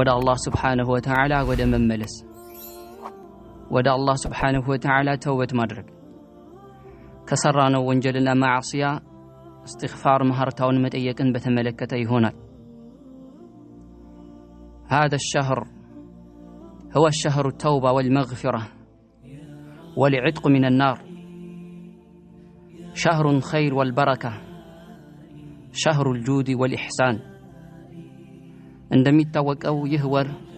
ودا الله سبحانه وتعالى ودا مملس ودا الله سبحانه وتعالى توبة مدرك كسرانا وانجلنا معصية استغفار مهرتاون متأيكن بتملكته هنا. هذا الشهر هو الشهر التوبة والمغفرة والعتق من النار، شهر الخير والبركة، شهر الجود والإحسان. عندما يتوقع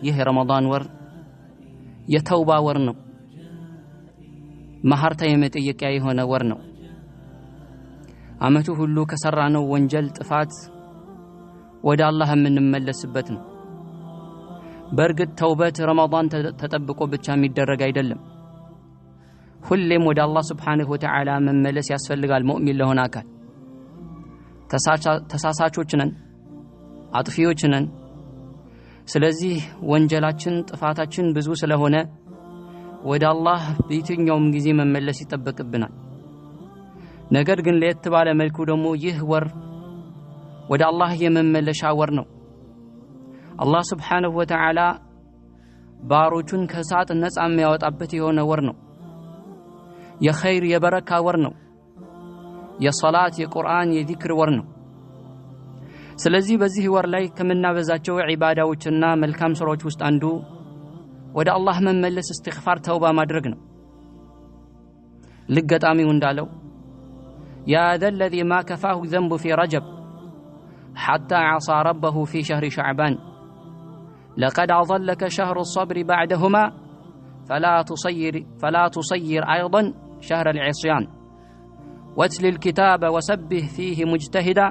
يه رمضان ور يتوبة ورنو مهرتا يمتأيك هنا ورنو عمته اللو كسرانو وانجل طفات ودا الله من ملسبتنا برقد توبة رمضان تطبقوا بتشام يدرج አይደለም ሁሌም ወደ አላህ Subhanahu Wa Ta'ala መመለስ ያስፈልጋል ሙእሚን ለሆናካ ተሳሳቾች ነን አጥፊዎች ነን ስለዚህ ወንጀላችን ጥፋታችን ብዙ ስለሆነ ወደ አላህ በየትኛውም ጊዜ መመለስ ይጠበቅብናል ነገር ግን ለየት ባለ መልኩ ደግሞ ይህ ወር ወደ አላህ የመመለሻ ወር ነው አላህ Subhanahu Wa Ta'ala ባሮቹን ከሳት ነፃ የሚያወጣበት የሆነ ወር ነው የኸይር የበረካ ወር ነው የሶላት የቁርአን የዚክር ወር ነው ስለዚህ በዚህ ወር ላይ ከመናበዛቸው ዒባዳዎችና መልካም ስራዎች ውስጥ አንዱ ወደ አላህ መመለስ استغفار ተውባ ማድረግ ነው ልገጣሚው እንዳለው يا ذا الذي ما كفاه ذنب في رجب حتى عصى ربه في شهر شعبان لقد أظلك شهر الصبر بعدهما فلا تصير أيضا شهر العصيان واتل الكتاب وسبه فيه مجتهدا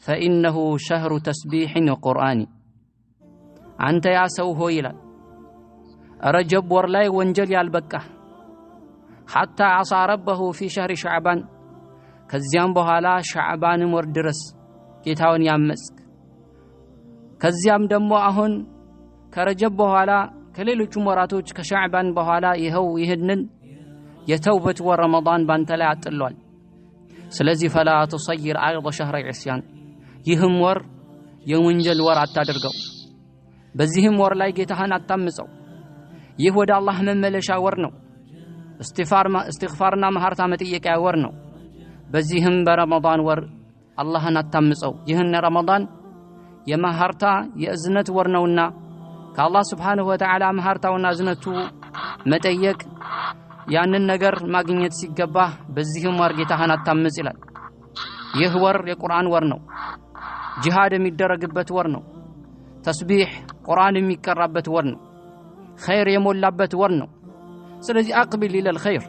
فإنه شهر تسبيح وقرآن أنت يا سوه إلى رجب ورلاي وانجل يالبكة حتى عصى ربه في شهر شعبان كزيان بهالا شعبان مردرس كتاون يامسك كزيام دمو أهون كرجب بهالا كليلوچ ወራቶች ከሻዕባን በኋላ ይሄው ይሄንን የተውበት ወር ረመዳን ባንተ ላይ አጥሏል ስለዚህ فلا تصير ايضا شهر العصيان ይህም ወር የወንጀል ወር አታድርገው በዚህም ወር ላይ ጌታህን አታምፀው ይህ ወደ አላህ መመለሻ ወር ነው استغفارና መሐርታ መጠየቂያ ወር ነው በዚህም በረመዳን ወር አላህን አታምፀው ይህን ረመዳን የመሐርታ የእዝነት ወር ነውና ከአላህ Subhanahu Wa Ta'ala መሐርታውና እዝነቱ መጠየቅ ያንን ነገር ማግኘት ሲገባ በዚህም ወር ጌታህን አታምጽ ይላል ይህ ወር የቁርአን ወር ነው ጂሃድ የሚደረግበት ወር ነው ተስቢህ ቁርአን የሚቀራበት ወር ነው ኸይር የሞላበት ወር ነው ስለዚህ አቅቢል ኢለል ኸይር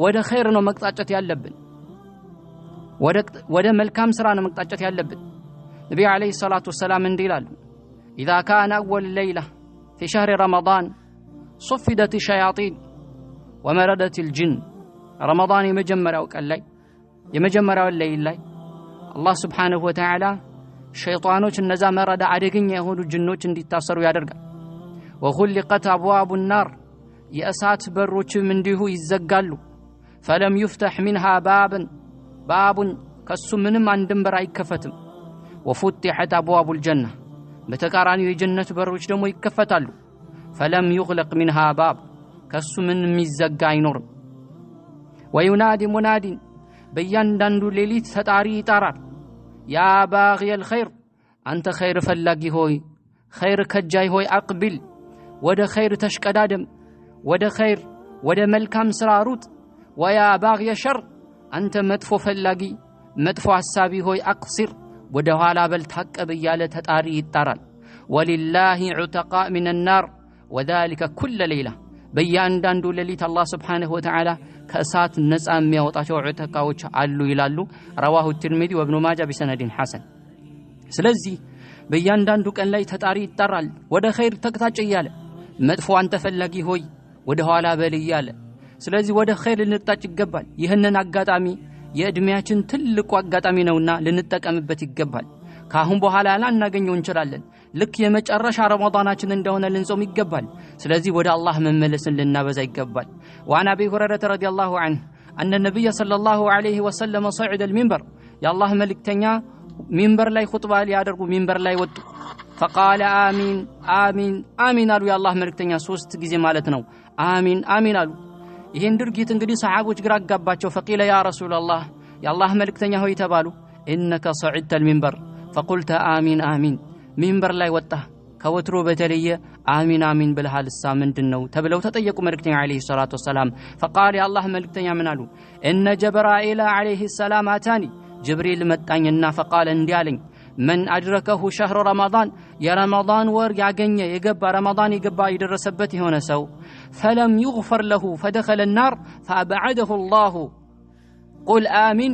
ወደ ኸይር ነው መቅጣጨት ያለብን ወደ መልካም ስራ ነው መቅጣጨት ያለብን ነብዩ አለይሂ ሰላቱ ወሰላም እንዲላሉ إذا كان أول ليلة في شهر رمضان صفدت الشياطين ومردت الجن رمضان يمجمر الليل الله سبحانه وتعالى شيطانوች እነዛ መረዳ አደገኛ የሆኑ ጅኖች እንዲታሰሩ ያደርጋል وغلقت أبواب النار የእሳት በሮችም እንዲሁ ይዘጋሉ فلم يفتح منها باب ከሱ ምንም አንድም በር አይከፈትም وفتحت أبواب الجنة በተቃራኒው የጀነት በሮች ደግሞ ይከፈታሉ فلم يغلق منها باب ከሱ ምንም የሚዘጋ አይኖርም وينادي مناد በእያንዳንዱ ሌሊት ተጣሪ ይጣራል يا باغي الخير أنت خير فلاጊ ሆይ خير ከጃይ ሆይ أقبل ወደ خير ተሽቀዳደም ወደ خير ወደ መልካም ስራ ሩጥ ويا باغي الشر أنت መጥፎ ፈላጊ መጥፎ ሐሳቢ ሆይ أقصر ወደ ኋላ በል ታቀብ ያለ ተጣሪ ይጣራል ولله عتقاء من النار وذلك كل ليلة በእያንዳንዱ ሌሊት አላህ Subhanahu Wa Ta'ala ከእሳት ነፃ የሚያወጣቸው ዑተቃዎች አሉ ይላሉ رواه الترمذي وابن ماجه بسند حسن ስለዚህ በእያንዳንዱ ቀን ላይ ተጣሪ ይጣራል ወደ ኸይር ተቅጣጭ ይያለ መጥፎ አንተ ፈላጊ ሆይ ወደ ኋላ በል ይያለ ስለዚህ ወደ ኸይር ልንጣጭ ይገባል ይህንን አጋጣሚ የእድሜያችን ትልቁ አጋጣሚ ነውና ልንጠቀምበት ይገባል ካሁን በኋላ ላናገኘው እንችላለን ልክ የመጨረሻ ረመዳናችን እንደሆነ ልንጾም ይገባል ስለዚህ ወደ አላህ መመለስን ልናበዛ ይገባል وعن ابي هريره رضي الله عنه ان النبي صلى الله عليه وسلم صعد المنبر يا الله ملكتኛ منبر ላይ ኹጥባ ሊያደርጉ منبر ላይ ወጡ فقال آمين آمين آمين አሉ የአላህ መልእክተኛ 3 ጊዜ ማለት ነው آمين آمين አሉ ይሄን ድርጊት እንግዲህ ሰሃቦች ግራ አጋባቸው فقيل يا رسول الله የአላህ መልእክተኛ ሆይ ተባሉ انك صعدت المنبر فقلت آمين آمين منبر ላይ ወጣ ከወትሮ በተለየ آمين آمين ብለሃልሳ ምንድነው ተብለው ተጠየቁ መልእክተኛ አለይሂ ሰላቱ ወሰለም فقال يا الله መልእክተኛ ምን አሉ ان جبرائيل عليه السلام اتاني جبريل መጣኝና فقال እንዲያለኝ من أدركه شهر رمضان يا رمضان ور ያገኘ የገባ رمضان يገባ ይደረሰበት የሆነ ሰው فلم يغفر له فدخل النار فأبعده الله قل آمين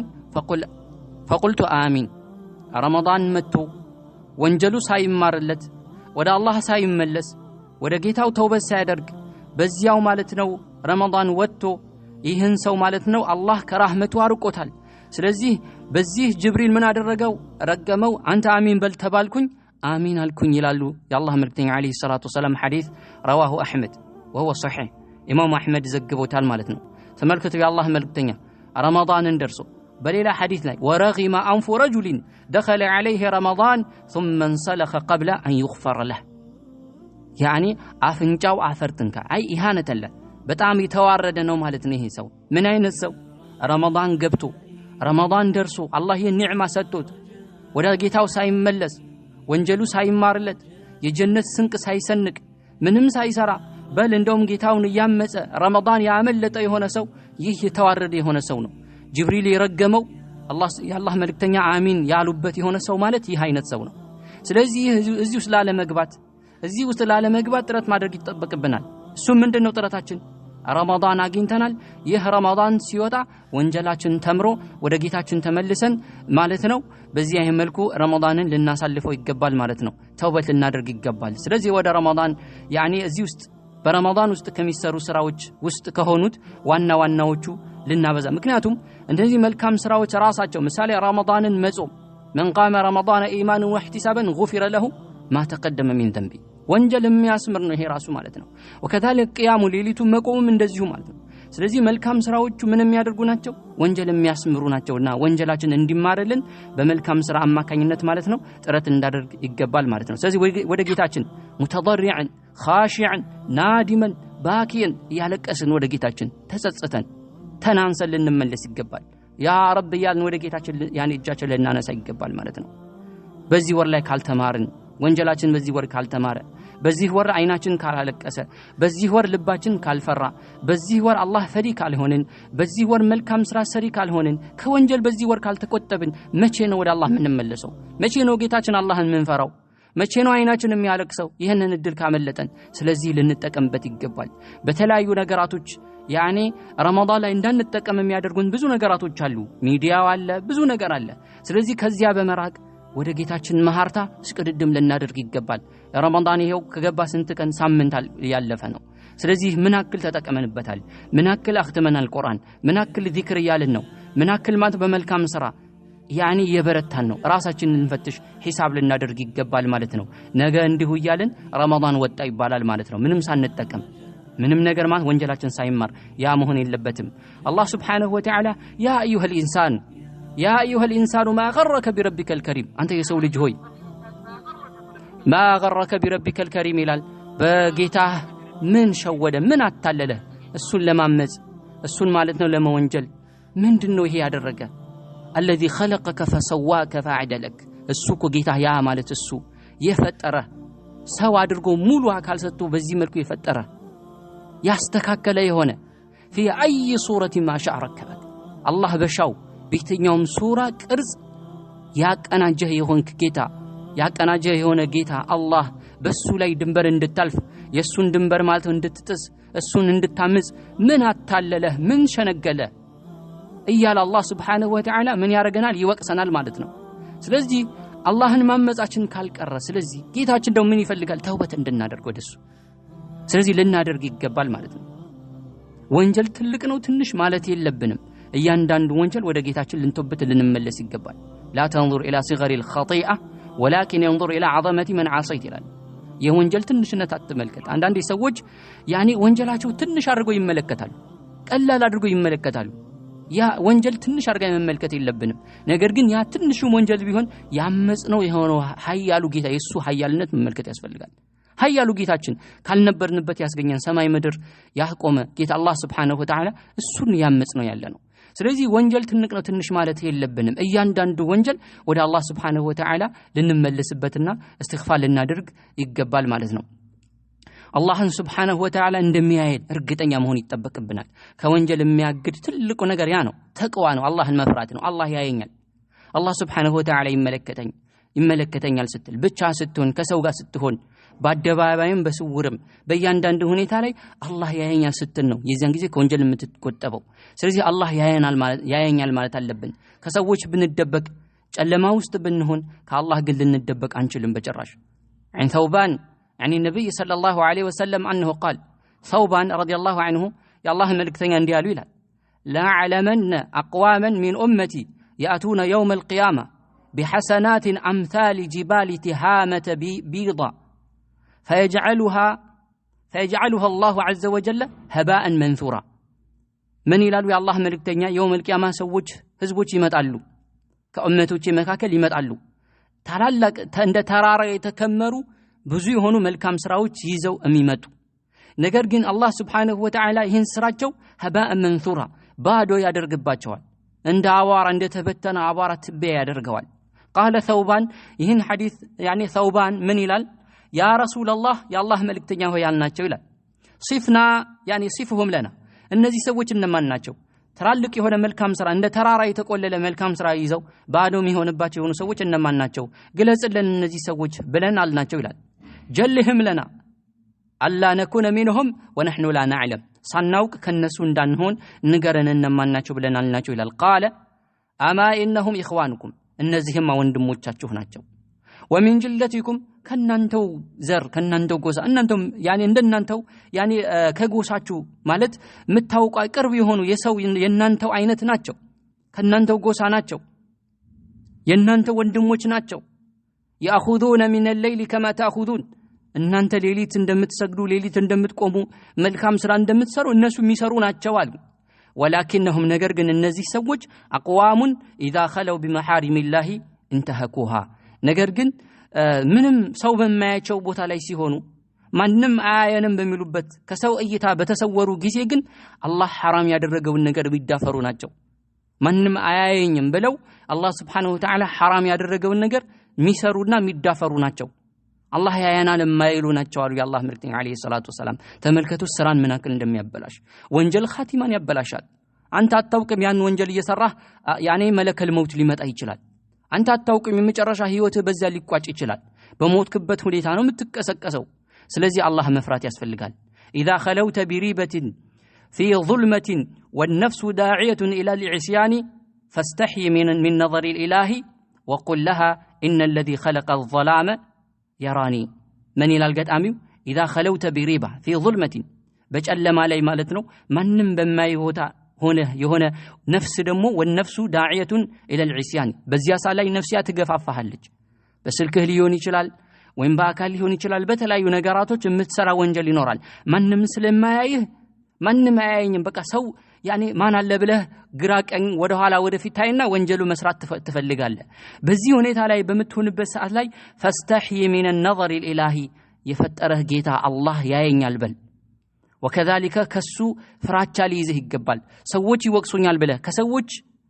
فقلت آمين رمضان መጥቶ ወንጀሉ ሳይማርለት ወደ አላህ ሳይመለስ ወደ ጌታው ተውበት ሳያደርግ በዚያው ማለት ነው ረመዳን ወጥቶ ይህን ሰው ማለት ነው አላህ ከራህመቱ አርቆታል ስለዚህ በዚህ ጅብሪል ምን አደረገው ረገመው አንተ አሚን በል ተባልኩኝ አሚን አልኩኝ ይላሉ የአላህ መልእክተኛ አለይሂ ሰላቱ ወሰለም ሐዲስ رواه احمد وهو صحيح ኢማም አህመድ ዘግቦታል ማለት ነው ተመልከቱ የአላህ መልእክተኛ ረመዳንን ደርሶ በሌላ ሐዲስ ላይ ورغم انف رجل دخل عليه رمضان ثم انسلخ قبل ان يغفر له يعني አፍንጫው አፈርጥንካ አይ ኢሃነተለ በጣም የተዋረደ ነው ማለት ነው ይሄ ሰው ምን አይነት ሰው ረመዳን ገብቶ ረመዳን ደርሶ አላህ የኒዕማ ሰጥቶት ወደ ጌታው ሳይመለስ ወንጀሉ ሳይማርለት የጀነት ስንቅ ሳይሰንቅ ምንም ሳይሰራ በል እንደውም ጌታውን ያመፀ ረመዳን ያመለጠ የሆነ ሰው ይህ የተዋረደ የሆነ ሰው ነው ጅብሪል ይረገመው የአላህ መልእክተኛ አሚን ያሉበት የሆነ ሰው ማለት ይህ አይነት ሰው ነው ስለዚህ እዚህ ውስጥ ላለመግባት ጥረት ማድረግ ይጠበቅብናል እሱ ምንድነው ጥረታችን ረመዳን አግኝተናል ይህ ረመዳን ሲወጣ ወንጀላችን ተምሮ ወደ ጌታችን ተመልሰን ማለት ነው በዚህ አይነት መልኩ ረመዳንን ልናሳልፈው ይገባል ማለት ነው ተውበት ልናደርግ ይገባል ስለዚህ ወደ ረመዳን يعني እዚህ ውስጥ በረመዳን ውስጥ ከሚሰሩ ስራዎች ውስጥ ከሆኑት ዋናዎቹ ልናበዛ ምክንያቱም እንደዚህ መልካም ስራዎች ራሳቸው ምሳሌ ረመዳንን መጾም من قام رمضان ايمانا واحتسابا غفر له ما تقدم من ذنبه ወንጀል የሚያስምር ነው ይሄ ራሱ ማለት ነው ወከታለክ ቂያሙ ሌሊቱ መቆም እንደዚሁ ማለት ነው ስለዚህ መልካም ስራዎቹ ምን የሚያደርጉ ናቸው ወንጀል የሚያስምሩ ናቸውና ወንጀላችን እንዲማርልን በመልካም ስራ አማካኝነት ማለት ነው ጥረት እንዳደርግ ይገባል ማለት ነው ስለዚህ ወደ ጌታችን ሙተضرعا خاشعا نادما باكيا ያለቀስን ወደ ጌታችን ተጸጽተን ተናንሰን ልንመለስ ይገባል ያ ረብ ያልን ወደ ጌታችን ያኔ እጃችን ልናነሳ ይገባል ማለት ነው በዚህ ወር ላይ ካልተማርን ወንጀላችን በዚህ ወር ካልተማረ በዚህ ወር አይናችን ካላለቀሰ በዚህ ወር ልባችን ካልፈራ በዚህ ወር አላህ ፈሪ ካልሆነን በዚህ ወር መልካም ስራ ሰሪ ካልሆነን ከወንጀል በዚህ ወር ካልተቆጠብን መቼ ነው ወደ አላህ የምንመለሰው መቼ ነው ጌታችን አላህን የምንፈራው መቼ ነው አይናችን የሚያለቅሰው ይሄንን እድል ካመለጠን ስለዚህ ልንጠቀምበት ይገባል በተለያዩ ነገራቶች ያኔ ረመዳን ላይ እንዳንጠቀም የሚያደርጉን ብዙ ነገራቶች አሉ ሚዲያው አለ ብዙ ነገር አለ ስለዚህ ከዚያ በመራቅ ወደ ጌታችን መሐርታ እስቅድድም ልናደርግ ይገባል ረመዳን ይሄው ከገባ ስንት ቀን ሳምንት ያለፈ ነው ስለዚህ ምን አክል ተጠቀመንበታል ምን አክል አختመናል ቁርአን ምን አክል ዚክር ያልን ነው ምን አክል ማለት በመልካም ስራ ያኒ የበረታን ነው ራሳችንን እንፈትሽ ሂሳብ ልናደርግ ይገባል ማለት ነው ነገ እንዲሁ ይያልን ረመዳን ወጣ ይባላል ማለት ነው ምንም ሳንጠቀም ምንም ነገር ማለት ወንጀላችን ሳይማር ያ መሆን የለበትም አላህ Subhanahu Wa Ta'ala ያ ايها الانسان ما غرك بربك الكريم አንተ የሰው ልጅ ሆይ ما غرك بربك الكريم ይላል በጌታህ ምን ሸወደ ምን አታለለ እሱን ለማመጽ እሱን ማለት ነው ለመወንጀል ምንድነው ይሄ ያደረገ الذي خلقك فسواك فعدلك እሱ እኮ ጌታህ ያ ማለት እሱ የፈጠረ ሰው አድርጎ ሙሉ አካል ሰጥቶ በዚህ መልኩ የፈጠረ ያስተካከለ የሆነ في اي صوره ما شاء ركبك الله በሻው በየትኛውም ሱራ ቅርጽ ያቀናጀህ የሆንክ ጌታ ያቀናጀህ የሆነ ጌታ አላህ በሱ ላይ ድንበር እንድታልፍ የሱን ድንበር ማለት እንድትጥስ እሱን እንድታምጽ ምን አታለለህ ምን ሸነገለ እያለ አላህ Subhanahu Wa Ta'ala ምን ያረጋናል ይወቅሰናል ማለት ነው ስለዚህ አላህን ማመጻችን ካልቀረ ስለዚህ ጌታችን ደው ምን ይፈልጋል ተውበት እንድናደርግ ወደሱ ስለዚህ ልናደርግ ይገባል ማለት ነው ወንጀል ትልቅ ነው ትንሽ ማለት የለብንም እያንዳንዱ ወንጀል ወደ ጌታችን ልንተውበት ልንመለስ ይገባል لا تنظر الى صغر الخطيئه ولكن ينظر الى عظمه من عصيت ይላል የወንጀል ትንሽነት አትመልከት አንዳንድ ሰዎች ያኒ ወንጀላቸው ትንሽ አድርገው ይመለከታሉ ቀላል አድርገው ይመለከታሉ ያ ወንጀል ትንሽ አርጋ መመልከት የለብንም ነገር ግን ያ ትንሹ ወንጀል ቢሆን ያመጽነው የሆነው ኃያሉ ጌታ የሱ ኃያልነት መመልከት ያስፈልጋል ኃያሉ ጌታችን ካልነበርንበት ያስገኘን ሰማይ ምድር ያቆመ ጌታ አላህ Subhanahu Wa Ta'ala እሱን ያመጽነው ያለነው ስለዚህ ወንጀል ትንሽ ማለት የለብንም እያንዳንዱ ወንጀል ወደ አላህ Subhanahu Wa Ta'ala ልንመለስበትና እስትግፋር ልናደርግ ይገባል ማለት ነው አላህን Subhanahu Wa Ta'ala እንደሚያየን እርግጠኛ መሆን ይተበቅብናል ከወንጀል የሚያግድ ትልቁ ነገር ያ ነው ተቅዋ ነው አላህን መፍራት ነው አላህ ያየኛል አላህ Subhanahu Wa Ta'ala ይመለከተኛል ስትል ብቻ ስትሆን ከሰው ጋር ስትሆን በአደባባይም በስውርም በእያንዳንዱ ሁኔታ ላይ አላህ ያየኛል ስትል ነው የዚያን ጊዜ ከወንጀል የምትቆጠበው ስለዚህ አላህ ያየኛል ማለት አለብን ከሰዎች ብንደበቅ ጨለማ ውስጥ ብንሆን ከአላህ ግን ልንደበቅ አንችልም በጭራሽ عن ثوبان يعني النبي صلى الله عليه وسلم أنه قال ثوبان رضي الله عنه يا الله ملكتنا انديالو يلال لا علمن أقواما من أمتي يأتون يوم القيامة بحسنات أمثال جبال تهامة بيضا فيجعلها الله عز وجل هباء منثورا من يلالو يا الله ملكتنا يوم القيامة سوج ህዝቦች ይመጣሉ ከኡመቶች መካከል ይመጣሉ ታላላቅ እንደ ተራራ የተከመሩ ብዙ የሆኑ መልካም ስራዎች ይዘው የሚመጡ ነገር ግን አላህ Subhanahu Wa Ta'ala ይህን ስራቸው هباء منثورا ባዶ ያደርግባቸዋል እንደ አዋራ እንደ ተበተነ አዋራ ትቢያ ያደርገዋል قال ثوبان ይህን ሐዲስ يعني ثوبان ምን ይላል يا رسول الله يا الله መልእክተኛ ሆይ ያልናቸው ይላል صفنا يعني صفهم لنا እነዚህ ሰዎች እነማን ናቸው ትላልቅ የሆነ መልካም ስራ እንደ ተራራ የተቆለለ መልካም ስራ ይዘው ባዶ የሚሆንባቸው የሆኑ ሰዎች እነማን ናቸው ግለጽልን እነዚህ ሰዎች ብለን አልናቸው ይላል جلهم لنا ألا نكون منهم ونحن لا نعلم ሳናውቅ ከነሱ እንዳንሆን ንገረን እነማን ናቸው ብለን አልናቸው ይላል قال اما انهم اخوانكم እነዚህማ ወንድሞቻችሁ ናቸው ومن جلتكم ከናንተው ዘር ከናንተው ጎሳ እናንተም ያኔ እንደናንተው ያኔ ከጎሳችሁ ማለት ምታውቁ ቅርብ የሆኑ የሰው የናንተው አይነት ናቸው ከናንተው ጎሳ ናቸው የናንተው ወንድሞች ናቸው ياخذون من الليل كما تاخذون እናንተ ሌሊት እንደምትሰግዱ ሌሊት እንደምትቆሙ መልካም ስራ እንደምትሰሩ እነሱ የሚሰሩ ናቸው አሉ ولكنهم ነገር ግን እነዚህ ሰዎች اقوام اذا خلوا بمحارم الله انتهكوها ነገር ግን ምንም ሰው በማያቸው ቦታ ላይ ሲሆኑ ማንንም አያየንም በሚሉበት ከሰው እይታ በተሰወሩ ጊዜ ግን አላህ حرام ያደረገውን ነገር ቢዳፈሩ ናቸው ማንንም አያየኝም ብለው አላህ Subhanahu Wa Ta'ala حرام ያደረገውን ነገር ሚሰሩና ሚዳፈሩ ናቸው አላህ ያያናል የማይሉ ናቸው አሉ የአላህ መልእክተኛ አለይሂ ሰላቱ ወሰለም ተመልከቱ ስራን ምን አክል እንደሚያበላሽ ወንጀል ኻቲማን ያበላሻል አንተ አታውቅም ያን ወንጀል እየሰራህ ያኔ መለከል መውት ሊመጣ ይችላል አንተ አታውቅም የመጨረሻ ህይወት በዛ ሊቋጭ ይችላል በሞትክበት ሁኔታ ነው የምትቀሰቀሰው ስለዚህ አላህ መፍራት ያስፈልጋል اذا خلوت بريبه في ظلمه والنفس داعيه الى العصيان فاستحي من نظر الاله وقل لها ان الذي خلق الظلام يراني من الى القداميو اذا خلوت بريبه في ظلمه በጨለማ ላይ ማለት ነው ማንንም በማይወጣ የሆነ ነፍስ ደግሞ والنفس داعيه الى العصيان በዚያ ላይ ነፍሲያ ትገፋፋለች በስልክህ ሊሆን ይችላል ወይም በአካል ሊሆን ይችላል በተለያዩ ነገራቶች የምትሰራ ወንጀል ይኖራል ማንንም ስለማያይህ ማንንም አያየኝም በቃ ሰው ያኔ ማን አለ ብለህ ግራቀኝ ወደ ኋላ ወደ ፊት ታይና ወንጀሉ መስራት ትፈልጋለህ በዚህ ሁኔታ ላይ በመትሆንበት ሰዓት ላይ فاستحي من النظر الالهي የፈጠረህ ጌታ አላህ ያየኛል በል وكذلك ከሱ ፍራቻ ሊይዝህ ይገባል ሰዎች ይወቅሱኛል ብለህ ከሰዎች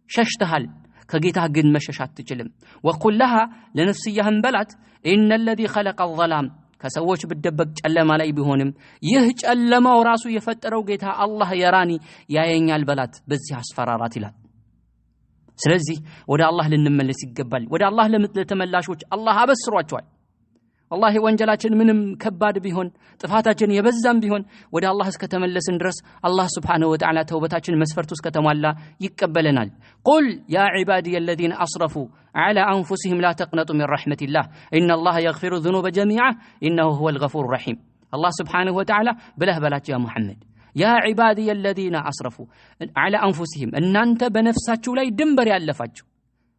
ሸሽተሃል ከጌታ ግን መሸሽ አትችልም وقل لها ለነፍስያህም በላት ان الذي خلق الظلام ከሰዎች በደበቅ ጨለማ ላይ ቢሆንም ይህ ጨለማው ራሱ የፈጠረው ጌታ አላህ የራኒ ያየኛል በላት በዚህ አስፈራራት ይላል ስለዚህ ወደ አላህ ልንመለስ ይገባል ወደ አላህ ለተመላሾች አላህ አበስሯቸዋል والله ወንጀላችን ምንም ከባድ ቢሆን ጥፋታችን የበዛም ቢሆን ወደ አላህ እስከተመለስን ድረስ አላህ Subhanahu Wa Ta'ala ተውበታችን መስፈርቱ እስከተሟላ ይቀበለናል قل يا عبادي الذين اسرفوا على انفسهم لا تقنطوا من رحمه الله ان الله يغفر الذنوب جميعا انه هو الغفور الرحيم الله Subhanahu Wa Ta'ala بله بلاچ يا محمد يا عبادي الذين اسرفوا على انفسهم እናንተ በነፍሳችሁ ላይ ድንበር ያለፋችሁ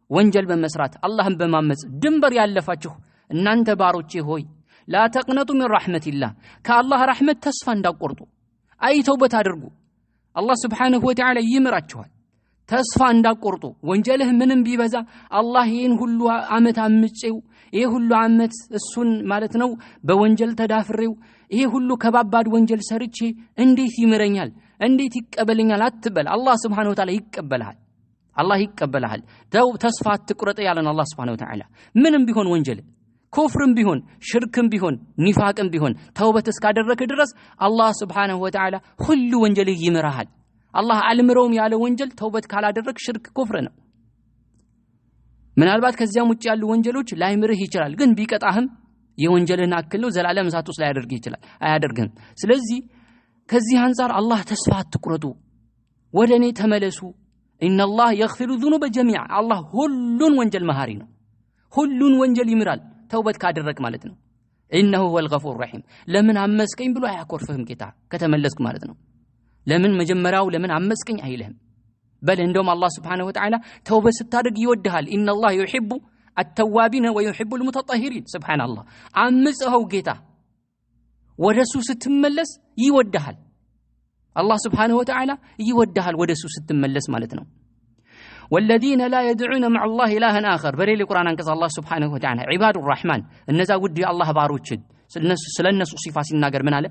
ወንጀል በመስራት አላህን በማመጽ ድንበር ያለፋችሁ እናንተ ባሮቼ ሆይ لا تقنطوا من رحمه الله ከአላህ ረህመት ተስፋ እንዳቆርጡ አይተውበት አድርጉ አላህ Subhanahu Wa Ta'ala ይምራችኋል ተስፋ እንዳቆርጡ ወንጀልህ ምንም ቢበዛ አላህ ይሄን ሁሉ አመት አምጬው ይሄ ሁሉ አመት እሱን ማለት ነው በወንጀል ተዳፍሬው ይሄ ሁሉ ከባባድ ወንጀል ሰርቼ እንዴት ይምረኛል እንዴት ይቀበለኛል አትበል አላህ Subhanahu Wa Ta'ala ይቀበልሃል አላህ ይቀበልሃል ተስፋ አትቁረጥ ያለን አላህ Subhanahu Wa Ta'ala ምንም ቢሆን ወንጀል ኩፍርም ቢሆን ሽርክም ቢሆን ኒፋቅም ቢሆን ተውበት እስካደረክ ድረስ አላህ Subhanahu Wa Ta'ala ሁሉ ወንጀልህ ይምራሃል አላህ አልምረውም ያለ ወንጀል ተውበት ካላደረክ ሽርክ ኩፍር ነው ምናልባት ከዚያም ውጭ ያሉ ወንጀሎች ላይምርህ ይችላል ግን ቢቀጣህም የወንጀልን አክል ነው ዘላለም እሳት ውስጥ ላያደርግ ይችላል አያደርግም ስለዚህ ከዚህ አንፃር አላህ ተስፋ አትቁረጡ ወደኔ ተመለሱ ኢነላህ يغفر الذنوب جميعا አላህ ሁሉን ወንጀል መሐሪ ነው ሁሉን ወንጀል ይምራል ተውበት ካደረክ ማለት ነው إنه هو الغفور الرحيم ለምን አመስከኝ ብሎ አያኮርፍህም ጌታ ከተመለስክ ማለት ነው ለምን መጀመሪያው ለምን አመስከኝ አይልህም በል እንደውም አላህ Subhanahu Wa Ta'ala ተውበት ስታደርግ ይወድሃል ኢነላህ يحب التوابين ويحب المتطهرين سبحان الله አምጽኸው ጌታ ወደሱ ስትመለስ ይወድሃል الله سبحانه وتعالى يودሃል ወደሱ ስትመለስ ማለት ነው والذين لا يدعون مع الله إلها آخر በሌላ ቁርአን አንቀጽ الله سبحانه وتعالى عباد الرحمن እነዛ ውድ የአላህ ባሮችን ስለነሱ ሲፋ ሲናገር ምን አለ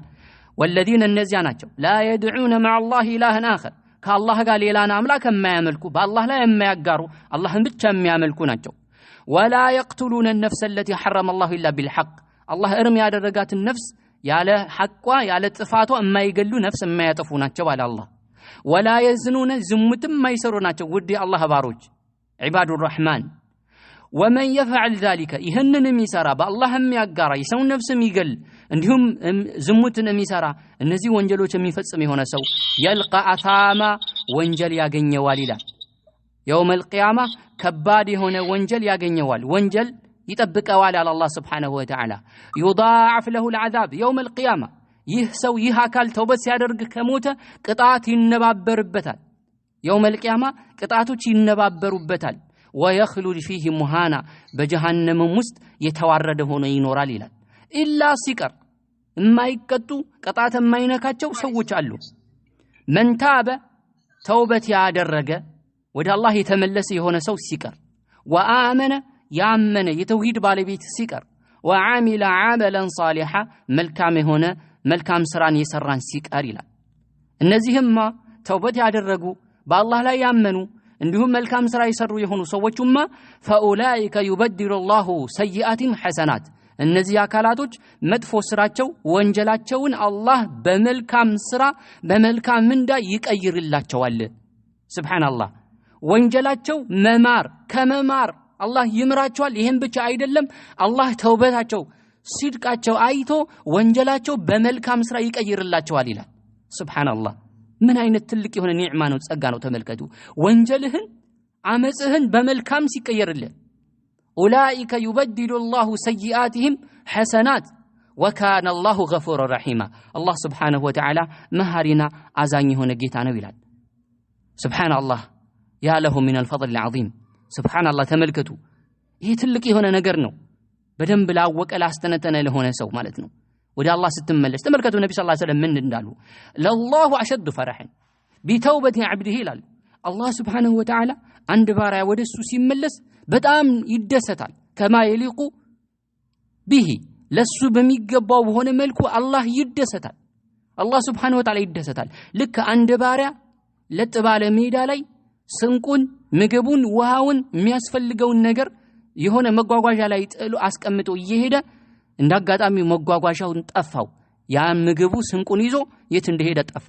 والذين እነዚያ ናቸው لا يدعون مع الله إلها آخر ከአላህ ጋር ሌላን አምላክ የማያመልኩ በአላህ ላይ የማያጋሩ አላህን ብቻ የሚያመልኩ ናቸው ولا يقتلون النفس التي حرم الله إلا بالحق الله እርም ያደረጋትን ነፍስ ያለ ሐቋ ያለ ጥፋቷ የማይገሉ ነፍስ የማያጠፉ ናቸው አለ አላህ ولا يزنون ዝሙትም የማይሰሩ ናቸው ውድ የአላህ ባሮች عباد الرحمن ومن يفعل ذلك ይህንን የሚሰራ በአላህ የሚያጋራ የሰው ነፍስ የሚገል እንዲሁም ዝሙትን የሚሰራ እነዚህ ወንጀሎች የሚፈጽም የሆነ ሰው يلقى أثاما ወንጀል ያገኘዋል ይላል يوم القيامة ከባድ የሆነ ወንጀል ያገኘዋል ወንጀል ይጠብቀዋል አለ አላህ Subhanahu Wa Ta'ala يضاعف له العذاب يوم القيامة ይህ ሰው ይህ አካል ተውበት ሲያደርግ ከሞተ ቅጣት ይነባበርበታል يوم القيامة ቅጣቶች ይነባበሩበታል ويخلد فيه مهانا በጀሃነም ውስጥ የተዋረደ ሆኖ ይኖራል ይላል ኢላ ሲቀር የማይቀጡ ቅጣት የማይነካቸው ሰዎች አሉ من تاب ተውበት ያደረገ ወደ አላህ የተመለሰ የሆነ ሰው ሲቀር وآمن ያመነ የተውሂድ ባለቤት ሲቀር وعمل عملا صالحا መልካም የሆነ መልካም ስራን የሰራን ሲቀር ይላል እነዚህማ ተውበት ያደረጉ በአላህ ላይ ያመኑ እንዲሁም መልካም ስራ የሰሩ የሆኑ ሰዎችማ فاولئك يبدل الله سيئاتهم حسنات እነዚህ አካላቶች መጥፎ ስራቸው ወንጀላቸውን አላህ በመልካም ስራ በመልካም ምንዳ ይቀይርላቸዋል ሱብሃንአላህ ወንጀላቸው መማር ከመማር አላህ ይምራቸዋል ይሄን ብቻ አይደለም አላህ ተውበታቸው ሲድቃቸው አይቶ ወንጀላቸው በመልካም ስራ ይቀይርላቸዋል ይላል ሱብሃንአላህ ምን አይነት ትልቅ የሆነ ኒዕማ ነው ጸጋ ነው ተመልከቱ ወንጀልህን አመጽህን በመልካም ሲቀየርልህ أولئك يبدل الله سيئاتهم حسنات وكان الله غفورا رحيما الله سبحانه وتعالى مهارنا أزاني هنا جيتانا ويلاد سبحان الله يا له من الفضل العظيم سبحان الله تملكته هي تلقي هنا نقرنو بدن بلا وكلا استنتنا له هنا سو مالتنا ودي الله ستملش تملكته النبي صلى الله عليه وسلم من دالو لله أشد فرحا بتوبة عبده لال الله سبحانه وتعالى عند بارع ودسو سيملس በጣም ይደሰታል كما يليق به ለሱ በሚገባው በሆነ መልኩ አላህ ይደሰታል አላህ Subhanahu Wa Ta'ala ይደሰታል ልክ አንድ ባሪያ ለጥባለ ሜዳ ላይ ስንቁን ምግቡን ውሃውን የሚያስፈልገውን ነገር የሆነ መጓጓዣ ላይ ጥሎ አስቀምጦ እየሄደ እንዳጋጣሚ መጓጓዣውን ጠፋው ያ ምግቡ ስንቁን ይዞ የት እንደሄደ ጠፋ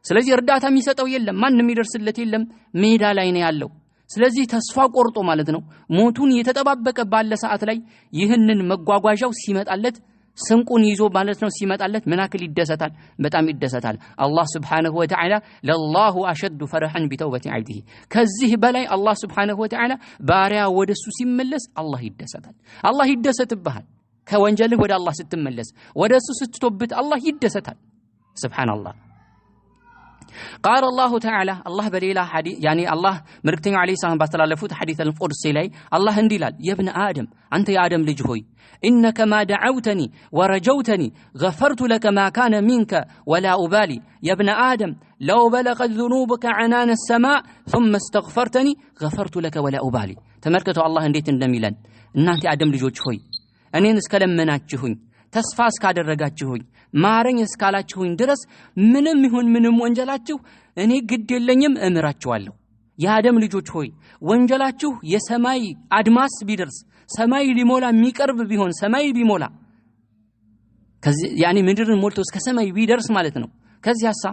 ስለዚህ እርዳታ የሚሰጠው የለም ማንንም ይደርስለት የለም ሜዳ ላይ ነው ያለው ስለዚህ ተስፋ ቆርጦ ማለት ነው ሞቱን የተጠባበቀ ባለ ሰዓት ላይ ይህንን መጓጓዣው ሲመጣለት ስንቁን ይዞ ማለት ነው ሲመጣለት ምናክል ይደሰታል በጣም ይደሰታል አላህ Subhanahu Wa Ta'ala ለላሁ አሸዱ ፈረሐን ቢተውበት عبده ከዚህ በላይ አላህ Subhanahu Wa Ta'ala ባሪያ ወደሱ ሲመለስ አላህ ይደሰታል አላህ ይደሰትብሃል ከወንጀልህ ወደ አላህ ስትመለስ ወደሱ ስትቶብት አላህ ይደሰታል ሱብሃንአላህ قال الله تعالى الله بليلا حديث يعني الله مركتني عليه السلام باستلالفوت حديث القدس لي الله انديلال يا ابن آدم أنت يا آدم لج هوي إنك ما دعوتني ورجوتني غفرت لك ما كان منك ولا أبالي يا ابن آدم لو بلغت ذنوبك عنان السماء ثم استغفرتني غفرت لك ولا أبالي تمركته الله انديت اندميلان إن أنت آدم لجوج هوي أنين اسكلم مناتشهوي ተስፋ እስካደረጋችሁኝ ማረኝ እስካላችሁኝ ድረስ ምንም ይሁን ምንም ወንጀላችሁ እኔ ግድ የለኝም እምራችኋለሁ የአደም ልጆች ሆይ ወንጀላችሁ የሰማይ አድማስ ቢደርስ ሰማይ ሊሞላ የሚቀርብ ቢሆን ሰማይ ቢሞላ ከዚህ ያኒ ምድርን ሞልቶ እስከ ሰማይ ቢደርስ ማለት ነው ከዚያሳ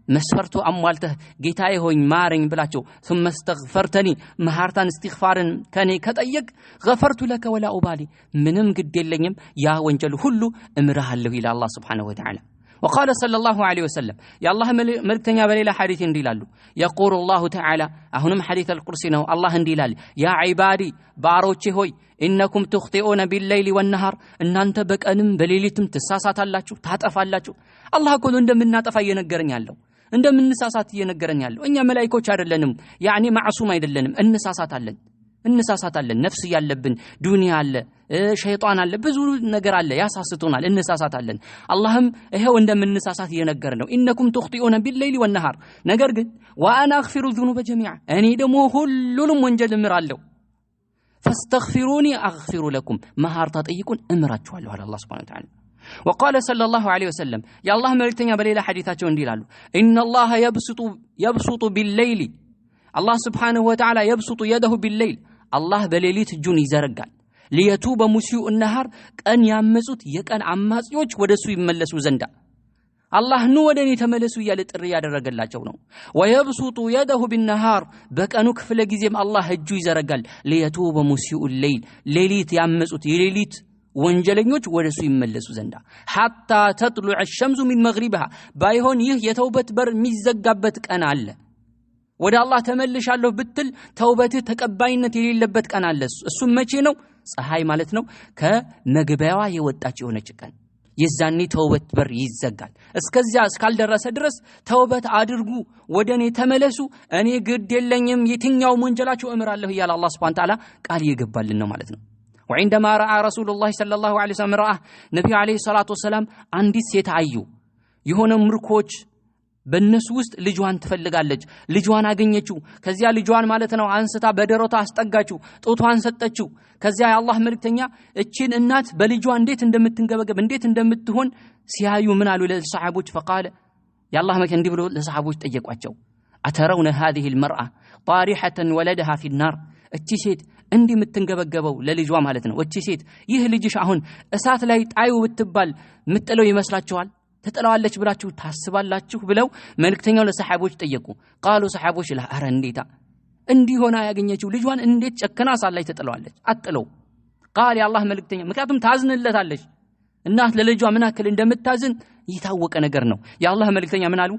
መስፈርቱ አሟልተህ ጌታዬ ሆይ ማረኝ ብላችሁ ثم استغفرتني መሐርታን استغفارን ከኔ ከጠየቅ غفرت لك ولا أبالي ምንም ግድ የለኝም ያ ወንጀል ሁሉ እምራለሁ ይላል አላህ Subhanahu Wa Ta'ala وقال صلى الله عليه وسلم يا الله መልእክተኛ በሌላ ሐዲስ እንዲላሉ يقول الله تعالى አሁንም ሐዲስ القدسي ነው አላህ እንዲላል يا عبادي ባሮቼ ሆይ إنكم تخطئون بالليل والنهار እናንተ በቀንም በሌሊትም ትሳሳታላችሁ ታጠፋላችሁ አላህ እኮ እንደምናጠፋ እየነገረኝ ያለው እንደምንሳሳት እየነገረኝ ያለው እኛ መላእክቶች አይደለንም ያኒ ማዕሱም አይደለንም እንሳሳታለን ነፍስ ያለብን ዱንያ አለ ሸይጣን አለ ብዙ ነገር አለ ያሳስቱናል እንሳሳታለን አላህም ይሄው እንደምንሳሳት እየነገረ ነው إنكم تخطئون بالليل والنهار ነገር ግን وانا اغفر الذنوب جميعا እኔ ደግሞ ሁሉንም ወንጀል እምራለሁ فاستغفروني اغفر لكم መሐርታ ጠይቁን እምራችኋለሁ አለ አላህ Subhanahu Wa Ta'ala وقال صلى الله عليه وسلم يا الله መልእክተኛ በሌላ ሐዲታቸው እንዲላሉ ان الله يبسط بالليل الله سبحانه وتعالى يبسط يده بالليل الله በሌሊት እጁን ይዘረጋል ليتوب مسيء النهار ቀን ያመጹት የቀን አማጺዎች ወደሱ ይመለሱ ዘንዳ አላህ ኑ ወደኔ ተመለሱ ያለ ጥሪ ያደረገላቸው ነው ويبسط يده بالنهار በቀኑ ክፍለ ጊዜም አላህ እጁ ይዘረጋል ليتوب مسيء الليل ሌሊት ያመጹት የሌሊት ወንጀለኞች ወደሱ ይመለሱ ዘንዳ حتى تطلع الشمس من مغربها ባይሆን ይህ የተውበት በር የሚዘጋበት ቀን አለ ወደ አላህ ተመልሻለሁ ብትል ተውበት ተቀባይነት የሌለበት ቀን አለ እሱ መቼ ነው ፀሐይ ማለት ነው ከመግቢያዋ የወጣች የሆነች ቀን የዛኔ ተውበት በር ይዘጋል እስከዚያ እስካልደረሰ ድረስ ተውበት አድርጉ ወደኔ ተመለሱ እኔ ግድ የለኝም የትኛው ወንጀላችሁ እምራለሁ ይላል አላህ Subhanahu Wa Ta'ala ቃል ይገባልን ነው ማለት ነው وعندما راى رسول الله صلى الله عليه وسلم راه نبي عليه الصلاه والسلام አንዲት ሴት አዩ የሆነ ምርኮች በእነሱ ውስጥ ልጇን ትፈልጋለች ልጇን አገኘችው ከዚያ ልጇን ማለት ነው አንስታ በደረቷ አስጠጋችው ጦቷን ሰጠችው ከዚያ የአላህ መልእክተኛ እቺን እናት በልጇ እንዴት እንደምትንገበገብ እንዴት እንደምትሆን ሲያዩ ምን አሉ ለሰሃቦች فقال የአላህ መልእክተኛ እንዲህ ብሎ ለሰሃቦች ጠየቋቸው አተረውነ هذه المرأة طارحة ولدها في النار እቺ ሴት እንዲህ የምትንገበገበው ለልጇ ማለት ነው እቺ ሴት ይህ ልጅሽ አሁን እሳት ላይ ጣዩ ብትባል ምጥለው ይመስላችኋል ተጠላዋለች ብላችሁ ታስባላችሁ ብለው መልእክተኛው ለሰሃቦች ጠየቁ قالوا ሰሃቦች ለአረ እንዴታ እንዲሆና ያገኘችው ልጇን እንዴት ጨከና ሳላይ ተጠላዋለች አጥለው قال يا الله መልእክተኛ ምክንያቱም ታዝንለታለች እናት ለልጇ ምን አክል እንደምታዝን ይታወቀ ነገር ነው የአላህ መልእክተኛ ምን አሉ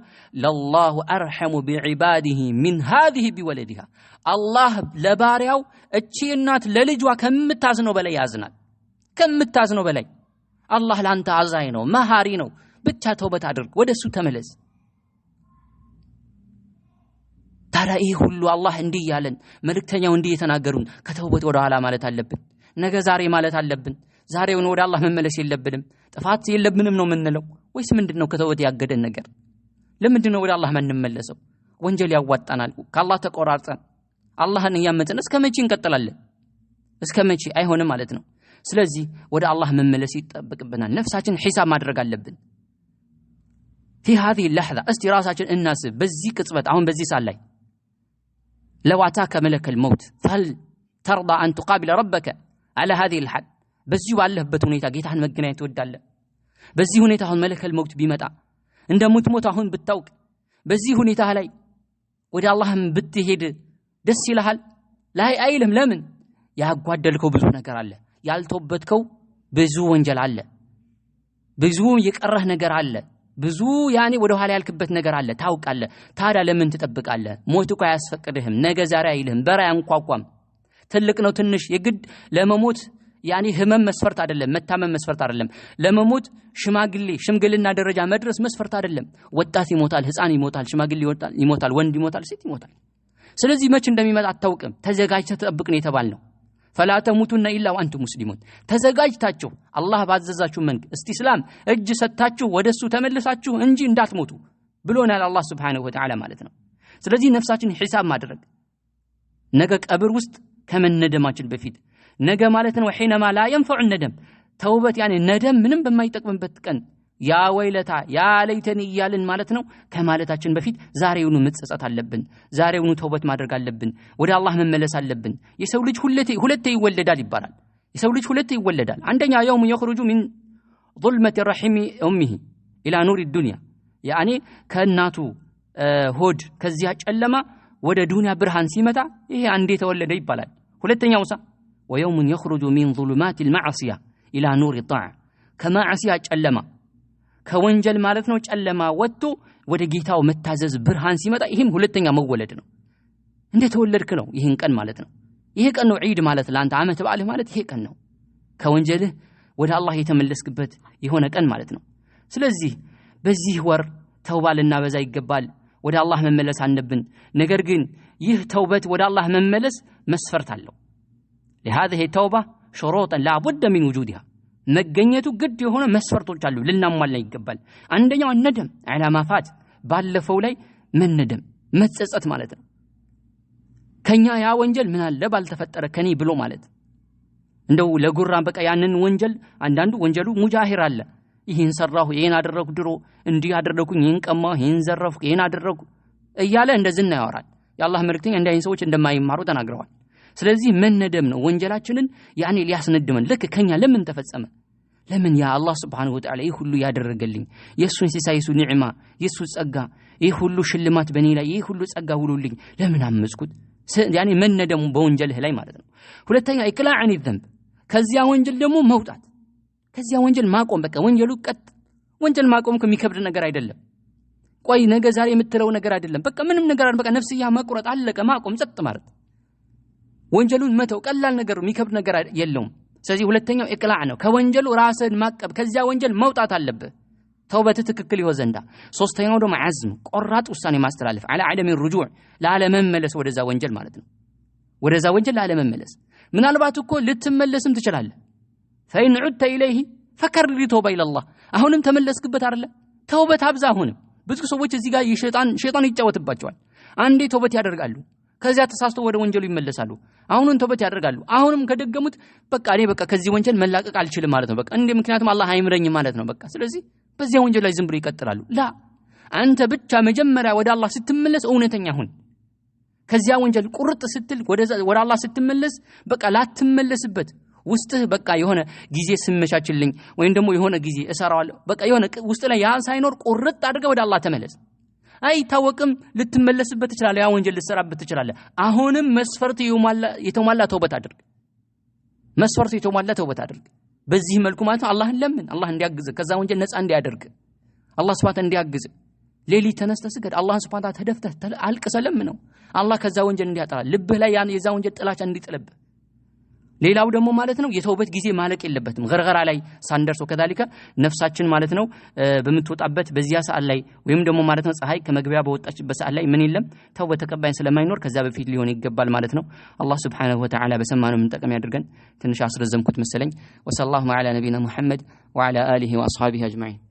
لله ارحم بعباده من هذه بولدها الله ለባሪያው እቺ እናት ለልጇ ከምታዝነው በላይ ያዝናል ከምታዝነው በላይ አላህ ላንተ አዛኝ ነው መሐሪ ነው ብቻ ተውበት አድርግ ወደሱ ተመለስ ታዲያ ይህ ሁሉ አላህ እንዲህ ያለን መልእክተኛው እንዲህ የተናገሩን ከተውበት ወደ ኋላ ማለት አለብን ነገ ዛሬ ማለት አለብን ዛሬውን ወደ አላህ መመለስ የለብንም ጥፋት የለብንም ነው ምንለው ወይስ ምንድነው ከተውበት ያገደን ነገር ለምንድነው ወደ አላህ ማንመለሰው ወንጀል ያዋጣናል ከአላህ ተቆራርጠን አላህን ያመጽን እስከመቼ እንቀጥላለን እስከመቼ አይሆንም ማለት ነው ስለዚህ ወደ አላህ መመለስ ይጠበቅብናል ነፍሳችን ሒሳብ ማድረግ አለብን في هذه اللحظة استراساችን እናስብ በዚህ ቅጽበት አሁን በዚህ ሰዓት ላይ لو أتاك ملك الموت فهل ترضى أن تقابل ربك على هذه الحال በዚህ ባለህበት ሁኔታ ጌታህን መገናኘት ትወዳለህ በዚህ ሁኔታ አሁን መለከ الموت ቢመጣ እንደምትሞት አሁን ብታውቅ በዚህ ሁኔታ ላይ ወደ አላህም ብትሄድ ደስ ይልሃል ላይ አይልም ለምን ያጓደልከው ብዙ ነገር አለ ያልተወበትከው ብዙ ወንጀል አለ ብዙ የቀረህ ነገር አለ ብዙ ያኔ ወደ ኋላ ያልክበት ነገር አለ ታውቃለህ ታዲያ ለምን ትጠብቃለህ ሞት እኮ አያስፈቅድህም ነገ ዛሬ አይልህም በራ ያንቋቋም ትልቅ ነው ትንሽ የግድ ለመሞት ያኒ ህመም መስፈርት አይደለም መታመም መስፈርት አይደለም ለመሞት ሽምግልና ደረጃ መድረስ መስፈርት አይደለም ወጣት ይሞታል ህፃን ይሞታል ሽማግሌ ይሞታል ወንድ ይሞታል ሴት ይሞታል ስለዚህ መች እንደሚመጣ አታውቅም ተዘጋጅተህ ተጠብቅ ነው የተባልነው فلا تموتن الا وانتم مسلمون ተዘጋጅታችሁ አላህ ባዘዛችሁ መንገድ እስቲስላም እጅ ሰጣችሁ ወደሱ ተመለሳችሁ እንጂ እንዳትሞቱ ብሎናል አላህ Subhanahu Wa Ta'ala ማለት ነው ስለዚህ ነፍሳችን ሒሳብ ማድረግ ነገ ቀብር ውስጥ ከመነደማችን በፊት ነገ ማለት ነው ሒነማ ላ ينفع الندم ተውበት ያኔ ነደም ምንም በማይጠቅምበት ቀን ያ ወይለታ ያ ለይተኒ ይያልን ማለት ነው ከማለታችን በፊት ዛሬውኑ መጸጸት አለብን ዛሬውኑ ተውበት ማድረግ አለብን ወደ አላህ መመለስ አለብን የሰው ልጅ ሁለቴ ይወለዳል ይባላል የሰው ልጅ ሁለቴ ይወለዳል አንደኛ يوم يخرج من ظلمة رحم امه الى نور الدنيا ያኔ ከናቱ ሆድ ከዚያ ጨለማ ወደ ዱንያ ብርሃን ሲመጣ ይሄ አንዴ ተወለደ ይባላል ሁለተኛው ويوم يخرج من ظلمات المعصية الى نور الطاعة ከማዕሲያ ጨለማ ከወንጀል ማለት ነው ጨለማ ወጥቶ ወደ ጌታው መታዘዝ ብርሃን ሲመጣ ይሄም ሁለተኛ መወለድ ነው እንደ ተወለድክ ነው ይሄን ቀን ማለት ነው ይሄ ቀን ነው ዒድ ማለት ለአንተ ዓመት በዓል ማለት ይሄ ቀን ነው ከወንጀልህ ወደ አላህ የተመለስክበት የሆነ ቀን ማለት ነው ስለዚህ በዚህ ወር ተውባ ልናበዛ ይገባል ወደ አላህ መመለስ አለብን ነገር ግን ይህ ተውበት ወደ አላህ መመለስ መስፈርት አለው لهذه التوبة شروطا لا بد من وجودها መገኘቱ ግድ የሆነ መስፈርቶች አሉ ልናሟላ ይገባል አንደኛው ነደም አላማፋት ባለፈው ላይ መነደም መጸጸት ማለት ነው ከኛ ያ ወንጀል ምን አለ ባልተፈጠረ ከኔ ብሎ ማለት እንደው ለጉራ በቃ ያንን ወንጀል አንዳንዱ ወንጀሉ ሙጃሂር አለ ይሄን ሰራሁ ይሄን አደረኩ ድሮ እንዲህ አደረኩኝ ይሄን ቀማሁ ይሄን ዘረፍኩ ይሄን አደረኩ እያለ እንደዝና ያወራል የአላህ መልእክተኛ እንዳይን ሰዎች እንደማይማሩ ተናግረዋል ስለዚህ መነደም ነው ወንጀላችንን ያኔ ሊያስነድመን ልክ ከኛ ለምን ተፈጸመ ለምን ያ አላህ Subhanahu Wa Ta'ala ይህ ሁሉ ያደረገልኝ የሱን ሲሳይሱ ኒዕማ የሱ ጸጋ ይህ ሁሉ ሽልማት በኔ ላይ ይህ ሁሉ ጸጋ ሁሉልኝ ለምን አመስኩት ያኔ መነደሙ በወንጀልህ ላይ ማለት ነው ሁለተኛ ኢቅላዕን ይዘንብ ከዚያ ወንጀል ደግሞ መውጣት ከዚያ ወንጀል ማቆም በቃ ወንጀሉ ወንጀል ማቆም ከሚከብድ ነገር አይደለም ቆይ ነገ ዛሬ የምትለው ነገር አይደለም በቃ ምንም ነገር በቃ ነፍስያ መቁረጥ አለቀ ማቆም ጸጥ ማለት ወንጀሉን መተው ቀላል ነገር የሚከብድ ነገር የለውም ስለዚህ ሁለተኛው ኢቅላዕ ነው ከወንጀሉ ራስን ማቀብ ከዚያ ወንጀል መውጣት አለበት ተውበት ትክክል ይሆን ዘንዳ ሶስተኛው ደግሞ አዝም ቆራጥ ውሳኔ ማስተላለፍ على عدم الرجوع ላለመመለስ ወደዛ ወንጀል ማለት ነው ወደዛ ወንጀል ላለመመለስ ምናልባት እኮ ልትመለስም ትችላለህ فإن عدت إليه فكرر توبة إلى الله አሁንም ተመለስክበት አይደለ ተውበት አብዛ አሁንም ብዙ ሰዎች እዚህ ጋር ሸይጣን ይጫወትባቸዋል አንዴ ተውበት ያደርጋሉ ከዚያ ተሳስቶ ወደ ወንጀሉ ይመለሳሉ አሁንም ተውበት ያደርጋሉ አሁንም ከደገሙት በቃ እኔ በቃ ከዚህ ወንጀል መላቀቅ አልችልም ማለት ነው በቃ እንዴ ምክንያቱም አላህ አይምረኝ ማለት ነው በቃ ስለዚህ በዚያ ወንጀል ላይ ዝም ብሎ ይቀጥላሉ ላ አንተ ብቻ መጀመሪያ ወደ አላህ ስትመለስ እውነተኛ ሁን ከዚያ ወንጀል ቁርጥ ስትል ወደ አላህ ስትመለስ በቃ ላትመለስበት ውስጥህ በቃ የሆነ ጊዜ ስመቻችልኝ ወይም ደግሞ የሆነ ጊዜ እሰራዋለሁ በቃ የሆነ ውስጥ ላይ ያ ሳይኖር ቁርጥ አድርገህ ወደ አላህ ተመለስ አይታወቅም ልትመለስበት ይችላል ያ ወንጀል ልትሰራበት ይችላል አሁንም መስፈርት የተሟላ ተውበት አድርግ መስፈርት የተሟላ ተውበት አድርግ በዚህ መልኩ ማለት አላህን ለምን አላህ እንዲያግዝ ከዛ ወንጀል ነፃ እንዲያደርግ አላህ Subhanahu እንዲያግዝ ሌሊት ተነስተህ ስገድ አላህ Subhanahu ተደፍተህ አልቅሰለም ነው አላህ ከዛ ወንጀል እንዲያጠራ ልብህ ላይ ያን የዛ ወንጀል ጥላቻ እንዲጥልብህ ሌላው ደግሞ ማለት ነው የተውበት ጊዜ ማለቅ የለበትም ገርገራ ላይ ሳንደርሰው ከዳሊካ ነፍሳችን ማለት ነው በመትወጣበት በዚያ ሰዓት ላይ ወይም ደግሞ ማለት ነው ፀሐይ ከመግቢያ በወጣችበት ሰዓት ላይ ምን የለም ተውበት ተቀባይን ስለማይኖር ከዛ በፊት ሊሆን ይገባል ማለት ነው አላህ Subhanahu Wa Ta'ala በሰማነው ምንጠቀም ያድርገን ትንሽ አስረዘምኩት መሰለኝ ወሰላሁ ዐላ ነቢይና ሙሐመድ ወዐላ አሊሂ ወአስሐቢሂ አጅማዒን